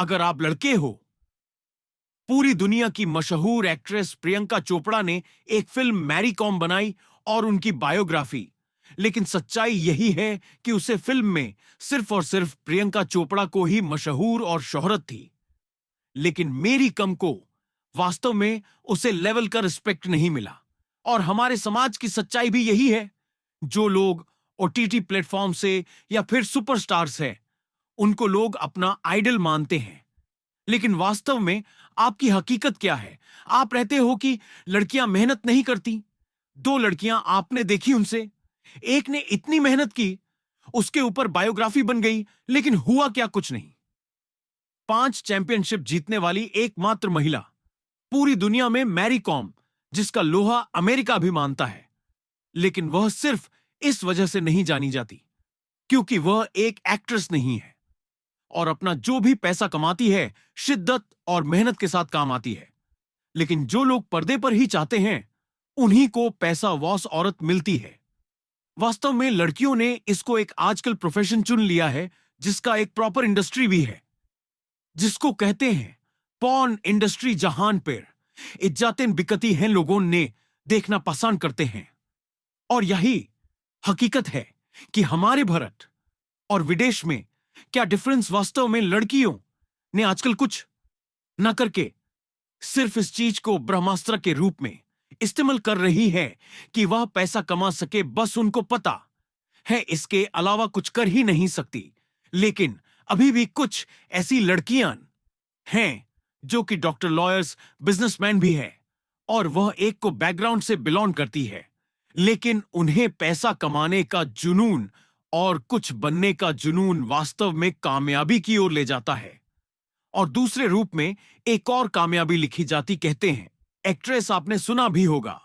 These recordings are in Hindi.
अगर आप लड़के हो, पूरी दुनिया की मशहूर एक्ट्रेस प्रियंका चोपड़ा ने एक फिल्म मैरी कॉम बनाई और उनकी बायोग्राफी। लेकिन सच्चाई यही है कि उसे फिल्म में सिर्फ और सिर्फ प्रियंका चोपड़ा को ही मशहूर और शोहरत थी। लेकिन मेरी कम को वास्तव में उसे लेवल का रिस्पेक्ट नहीं मिला। और हमारे समाज की सच्चाई भी यही है। जो लोग ओटीटी प्लेटफॉर्म से या फिर सुपरस्टार्स हैं, उनको लोग अपना आइडल मानते हैं। लेकिन वास्तव में आपकी हकीकत क्या है? आप रहते हो कि लड़कियां मेहनत नहीं करती। दो लड़कियां आपने देखी उनसे, एक ने इतनी मेहनत की, उसके ऊपर बायोग्राफी बन गई, लेकिन हुआ क्या? कुछ नहीं। 5 चैंपियनशिप जीतने वाली एकमात्र महिला पूरी दुनिया में मैरी कॉम, जिसका लोहा अमेरिका भी मानता है। लेकिन वह सिर्फ इस वजह से नहीं जानी जाती क्योंकि वह एक एक्ट्रेस नहीं है और अपना जो भी पैसा कमाती है शिद्दत और मेहनत के साथ काम आती है। लेकिन जो लोग पर्दे पर ही चाहते हैं, उन्हीं को पैसा वॉस औरत मिलती है। वास्तव में लड़कियों ने इसको एक आजकल प्रोफेशन चुन लिया है, जिसका एक प्रॉपर इंडस्ट्री भी है, जिसको कहते हैं पॉर्न इंडस्ट्री। जहान पर इज्जतें बिकती हैं, लोगों ने देखना पसंद करते हैं। और यही हकीकत है कि हमारे भारत और विदेश में क्या डिफरेंस वास्तव में लड़कियों ने आजकल कुछ न करके सिर्फ इस चीज को ब्रह्मास्त्र के रूप में इस्तेमाल कर रही है कि वह पैसा कमा सके। बस उनको पता है इसके अलावा कुछ कर ही नहीं सकती। लेकिन अभी भी कुछ ऐसी लड़कियां हैं जो कि डॉक्टर, लॉयर्स, बिजनेसमैन भी है और वह एक को बैकग्राउंड से बिलोंग करती है, लेकिन उन्हें पैसा कमाने का जुनून और कुछ बनने का जुनून वास्तव में कामयाबी की ओर ले जाता है। और दूसरे रूप में एक और कामयाबी लिखी जाती, कहते हैं एक्ट्रेस। आपने सुना भी होगा,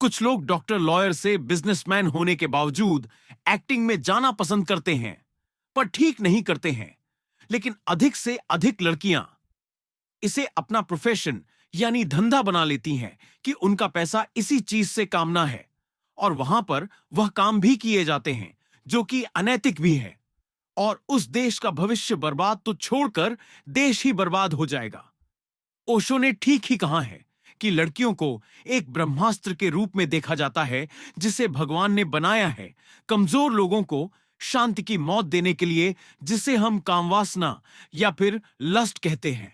कुछ लोग डॉक्टर, लॉयर से बिजनेसमैन होने के बावजूद एक्टिंग में जाना पसंद करते हैं, पर ठीक नहीं करते हैं। लेकिन अधिक से अधिक लड़कियां इसे अपना प्रोफेशन यानी धंधा बना लेती हैं कि उनका पैसा इसी चीज से कामना है, और वहां पर वह काम भी किए जाते हैं जो कि अनैतिक भी है। और उस देश का भविष्य बर्बाद तो छोड़कर देश ही बर्बाद हो जाएगा। ओशो ने ठीक ही कहा है कि लड़कियों को एक ब्रह्मास्त्र के रूप में देखा जाता है, जिसे भगवान ने बनाया है कमजोर लोगों को शांति की मौत देने के लिए, जिसे हम कामवासना या फिर लस्ट कहते हैं।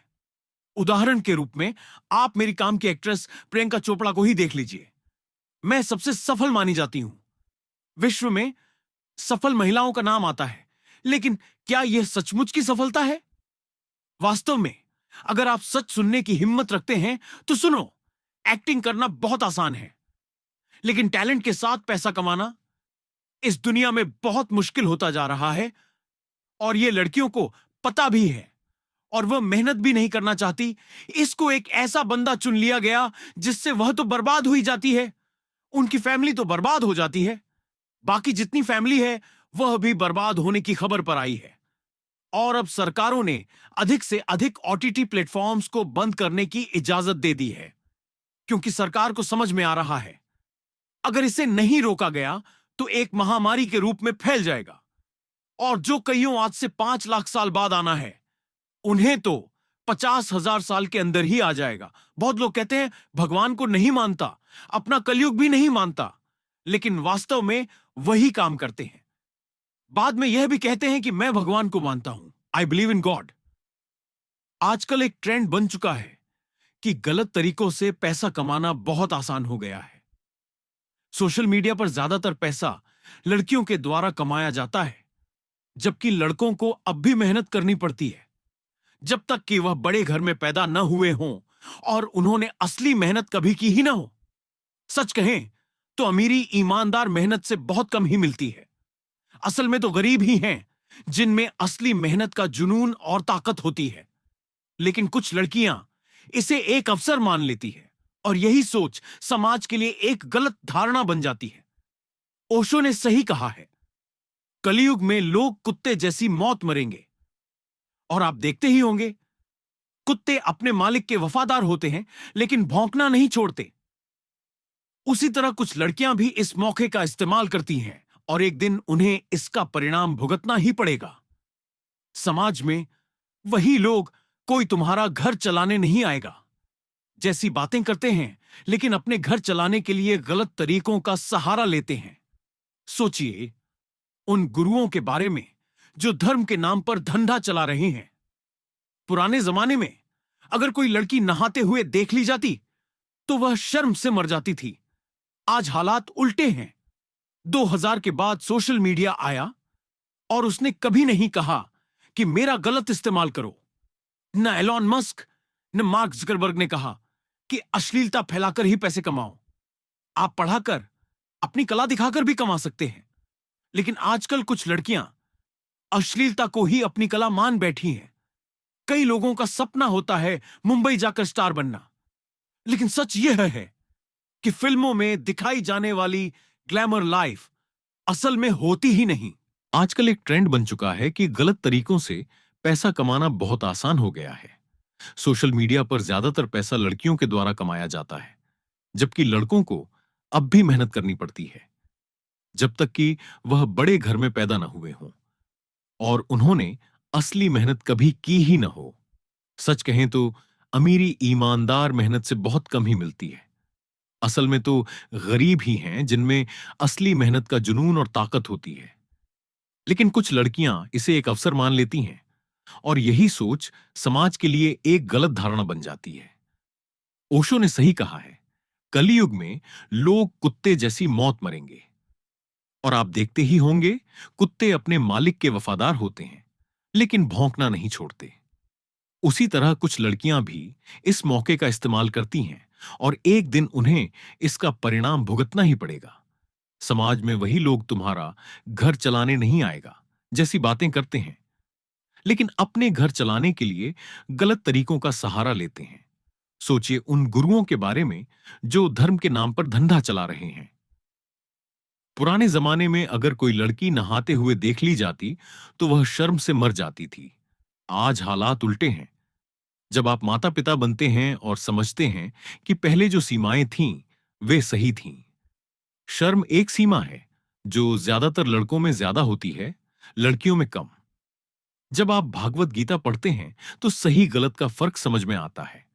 उदाहरण के रूप में आप मेरी काम की एक्ट्रेस प्रियंका चोपड़ा को ही देख लीजिए। मैं सबसे सफल मानी जाती हूं। विश्व में सफल महिलाओं का नाम आता है, लेकिन क्या यह सचमुच की सफलता है? वास्तव में अगर आप सच सुनने की हिम्मत रखते हैं तो सुनो। एक्टिंग करना बहुत आसान है, लेकिन टैलेंट के साथ पैसा कमाना इस दुनिया में बहुत मुश्किल होता जा रहा है। और यह लड़कियों को पता भी है और वह मेहनत भी नहीं करना चाहती। इसको एक ऐसा बंदा चुन लिया गया जिससे वह तो बर्बाद हुई जाती है, उनकी फैमिली तो बर्बाद हो जाती है, बाकी जितनी फैमिली है वह भी बर्बाद होने की खबर पर आई है। और अब सरकारों ने अधिक से अधिक ओटीटी प्लेटफॉर्म्स को बंद करने की इजाजत दे दी है, क्योंकि सरकार को समझ में आ रहा है अगर इसे नहीं रोका गया तो एक महामारी के रूप में फैल जाएगा। और जो कईयों आज से 5 लाख साल बाद आना है, उन्हें तो 50,000 साल के अंदर ही आ जाएगा। बहुत लोग कहते हैं भगवान को नहीं मानता, अपना कलयुग भी नहीं मानता, लेकिन वास्तव में वही काम करते हैं। बाद में यह भी कहते हैं कि मैं भगवान को मानता हूं, आई बिलीव इन गॉड। आजकल एक ट्रेंड बन चुका है कि गलत तरीकों से पैसा कमाना बहुत आसान हो गया है। सोशल मीडिया पर ज्यादातर पैसा लड़कियों के द्वारा कमाया जाता है, जबकि लड़कों को अब भी मेहनत करनी पड़ती है, जब तक कि वह बड़े घर में पैदा न हुए हों और उन्होंने असली मेहनत कभी की ही ना हो। सच कहें तो अमीरी ईमानदार मेहनत से बहुत कम ही मिलती है। असल में तो गरीब ही हैं जिनमें असली मेहनत का जुनून और ताकत होती है। लेकिन कुछ लड़कियां इसे एक अवसर मान लेती है और यही सोच समाज के लिए एक गलत धारणा बन जाती है। ओशो ने सही कहा है, कलयुग में लोग कुत्ते जैसी मौत मरेंगे। और आप देखते ही होंगे, कुत्ते अपने मालिक के वफादार होते हैं लेकिन भौंकना नहीं छोड़ते। उसी तरह कुछ लड़कियां भी इस मौके का इस्तेमाल करती हैं और एक दिन उन्हें इसका परिणाम भुगतना ही पड़ेगा। समाज में वही लोग कोई तुम्हारा घर चलाने नहीं आएगा जैसी बातें करते हैं, लेकिन अपने घर चलाने के लिए गलत तरीकों का सहारा लेते हैं। सोचिए उन गुरुओं के बारे में जो धर्म के नाम पर धंधा चला रहे हैं। पुराने जमाने में अगर कोई लड़की नहाते हुए देख ली जाती तो वह शर्म से मर जाती थी। आज हालात उल्टे हैं। 2000 के बाद सोशल मीडिया आया और उसने कभी नहीं कहा कि मेरा गलत इस्तेमाल करो। न एलॉन मस्क न मार्क जुकरबर्ग ने कहा कि अश्लीलता फैलाकर ही पैसे कमाओ। आप पढ़ाकर अपनी कला दिखाकर भी कमा सकते हैं। लेकिन आजकल कुछ लड़कियां अश्लीलता को ही अपनी कला मान बैठी हैं। कई लोगों का सपना होता है मुंबई जाकर स्टार बनना, लेकिन सच यह है कि फिल्मों में दिखाई जाने वाली ग्लैमर लाइफ असल में होती ही नहीं। आजकल एक ट्रेंड बन चुका है कि गलत तरीकों से पैसा कमाना बहुत आसान हो गया है। सोशल मीडिया पर ज्यादातर पैसा लड़कियों के द्वारा कमाया जाता है, जबकि लड़कों को अब भी मेहनत करनी पड़ती है, जब तक कि वह बड़े घर में पैदा न हुए हों और उन्होंने असली मेहनत कभी की ही न हो। सच कहें तो अमीरी ईमानदार मेहनत से बहुत कम ही मिलती है। असल में तो गरीब ही हैं जिनमें असली मेहनत का जुनून और ताकत होती है। लेकिन कुछ लड़कियां इसे एक अवसर मान लेती हैं और यही सोच समाज के लिए एक गलत धारणा बन जाती है। ओशो ने सही कहा है, कलयुग में लोग कुत्ते जैसी मौत मरेंगे। और आप देखते ही होंगे, कुत्ते अपने मालिक के वफादार होते हैं, लेकिन भौंकना नहीं छोड़ते। उसी तरह कुछ लड़कियां भी इस मौके का इस्तेमाल करती हैं और एक दिन उन्हें इसका परिणाम भुगतना ही पड़ेगा। समाज में वही लोग तुम्हारा घर चलाने नहीं आएगा जैसी बातें करते हैं, लेकिन अपने घर चलाने के लिए गलत तरीकों का सहारा लेते हैं। सोचिए उन गुरुओं के बारे में जो धर्म के नाम पर धंधा चला रहे हैं। पुराने जमाने में अगर कोई लड़की नहाते हुए देख ली जाती तो वह शर्म से मर जाती थी। आज हालात उल्टे हैं। जब आप माता पिता बनते हैं और समझते हैं कि पहले जो सीमाएं थीं वे सही थीं। शर्म एक सीमा है जो ज्यादातर लड़कों में ज्यादा होती है, लड़कियों में कम। जब आप भागवत गीता पढ़ते हैं तो सही गलत का फर्क समझ में आता है।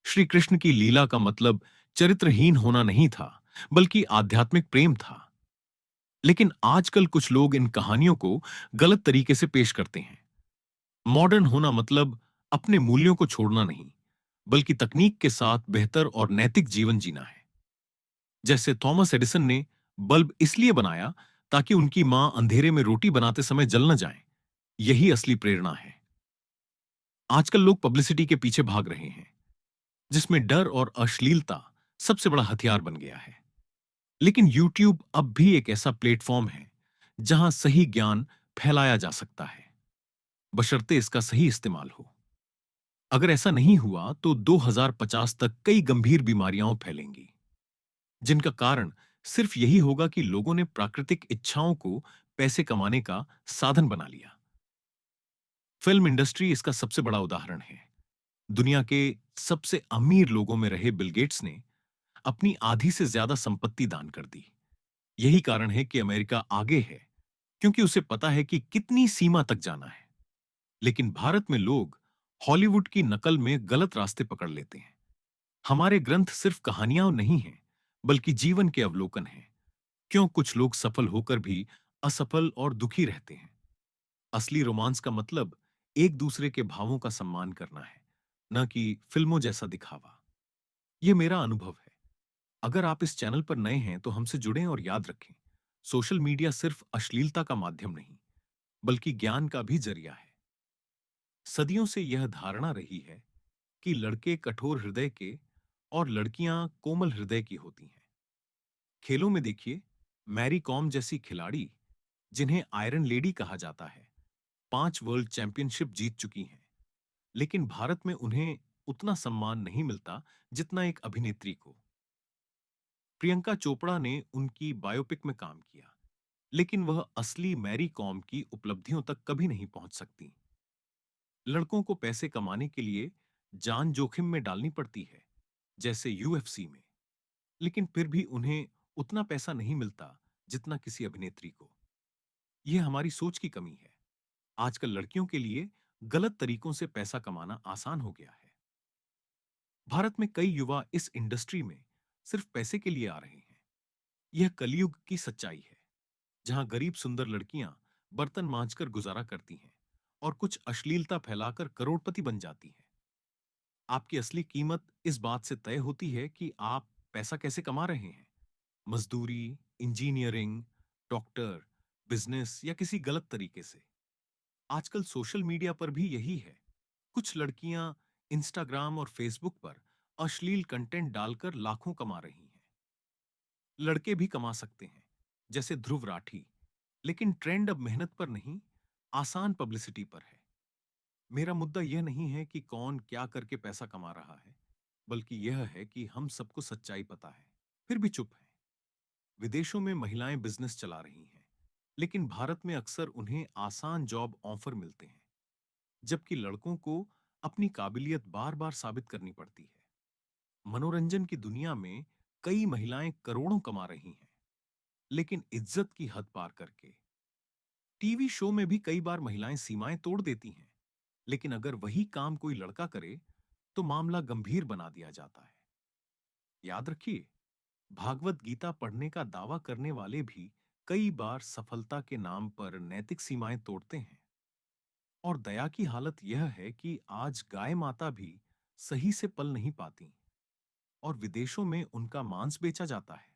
श्री कृष्ण की लीला का मतलब चरित्रहीन होना नहीं था, बल्कि आध्यात्मिक प्रेम था। लेकिन आजकल कुछ लोग इन कहानियों को गलत तरीके से पेश करते हैं। मॉडर्न होना मतलब अपने मूल्यों को छोड़ना नहीं, बल्कि तकनीक के साथ बेहतर और नैतिक जीवन जीना है। जैसे थॉमस एडिसन ने बल्ब इसलिए बनाया ताकि उनकी मां अंधेरे में रोटी बनाते समय जल न जाए। यही असली प्रेरणा है। आजकल लोग पब्लिसिटी के पीछे भाग रहे हैं, जिसमें डर और अश्लीलता सबसे बड़ा हथियार बन गया है। लेकिन YouTube अब भी एक ऐसा प्लेटफॉर्म है जहां सही ज्ञान फैलाया जा सकता है, बशर्ते इसका सही इस्तेमाल हो। अगर ऐसा नहीं हुआ तो 2050 तक कई गंभीर बीमारियां फैलेंगी, जिनका कारण सिर्फ यही होगा कि लोगों ने प्राकृतिक इच्छाओं को पैसे कमाने का साधन बना लिया। फिल्म इंडस्ट्री इसका सबसे बड़ा उदाहरण है। दुनिया के सबसे अमीर लोगों में रहे बिल गेट्स ने अपनी आधी से ज्यादा संपत्ति दान कर दी। यही कारण है कि अमेरिका आगे है, क्योंकि उसे पता है कि कितनी सीमा तक जाना है। लेकिन भारत में लोग हॉलीवुड की नकल में गलत रास्ते पकड़ लेते हैं। हमारे ग्रंथ सिर्फ कहानियां नहीं हैं, बल्कि जीवन के अवलोकन हैं। क्यों कुछ लोग सफल होकर भी असफल और दुखी रहते हैं? असली रोमांस का मतलब एक दूसरे के भावों का सम्मान करना है, न कि फिल्मों जैसा दिखावा। यह मेरा अनुभव है। अगर आप इस चैनल पर नए हैं तो हमसे जुड़ें और याद रखें, सोशल मीडिया सिर्फ अश्लीलता का माध्यम नहीं, बल्कि ज्ञान का भी जरिया है। सदियों से यह धारणा रही है कि लड़के कठोर हृदय के और लड़कियां कोमल हृदय की होती हैं। खेलों में देखिए, मैरी कॉम जैसी खिलाड़ी, जिन्हें आयरन लेडी कहा जाता है, 5 वर्ल्ड चैंपियनशिप जीत चुकी हैं। लेकिन भारत में उन्हें उतना सम्मान नहीं मिलता जितना एक अभिनेत्री को। प्रियंका चोपड़ा ने उनकी बायोपिक में काम किया, लेकिन वह असली मैरी कॉम की उपलब्धियों तक कभी नहीं पहुंच सकती। लड़कों को पैसे कमाने के लिए जान जोखिम में डालनी पड़ती है, जैसे यूएफसी में, लेकिन फिर भी उन्हें उतना पैसा नहीं मिलता जितना किसी अभिनेत्री को। यह हमारी सोच की कमी है। आजकल लड़कियों के लिए गलत तरीकों से पैसा कमाना आसान हो गया है। भारत में कई युवा इस इंडस्ट्री में सिर्फ पैसे के लिए आ रहे हैं। यह कलयुग की सच्चाई है, जहां गरीब सुंदर लड़कियां बर्तन मांजकर गुजारा करती हैं और कुछ अश्लीलता फैलाकर करोड़पति बन जाती हैं। आपकी असली कीमत इस बात से तय होती है कि आप पैसा कैसे कमा रहे हैं। मजदूरी, इंजीनियरिंग, डॉक्टर, बिजनेस या किसी गलत तरीके से। आजकल सोशल मीडिया पर भी यही है। कुछ लड़कियां इंस्टाग्राम और फेसबुक पर अश्लील कंटेंट डालकर लाखों कमा रही हैं। लड़के भी कमा सकते हैं, जैसे ध्रुव राठी, लेकिन ट्रेंड अब मेहनत पर नहीं, आसान पब्लिसिटी पर है। मेरा मुद्दा यह नहीं है कि कौन क्या करके पैसा कमा रहा है, बल्कि यह है कि हम सबको सच्चाई पता है, फिर भी चुप है। विदेशों में महिलाएं बिजनेस चला रही हैं, लेकिन भारत में अक्सर उन्हें आसान जॉब ऑफर मिलते हैं, जबकि लड़कों को अपनी काबिलियत बार बार साबित करनी पड़ती है। मनोरंजन की दुनिया में कई महिलाएं करोड़ों कमा रही हैं, लेकिन इज्जत की हद पार करके। टीवी शो में भी कई बार महिलाएं सीमाएं तोड़ देती हैं, लेकिन अगर वही काम कोई लड़का करे तो मामला गंभीर बना दिया जाता है। याद रखिए, भागवत गीता पढ़ने का दावा करने वाले भी कई बार सफलता के नाम पर नैतिक सीमाएं तोड़ते हैं। और दया की हालत यह है कि आज गाय माता भी सही से पल नहीं पाती और विदेशों में उनका मांस बेचा जाता है।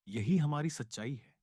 यही हमारी सच्चाई है।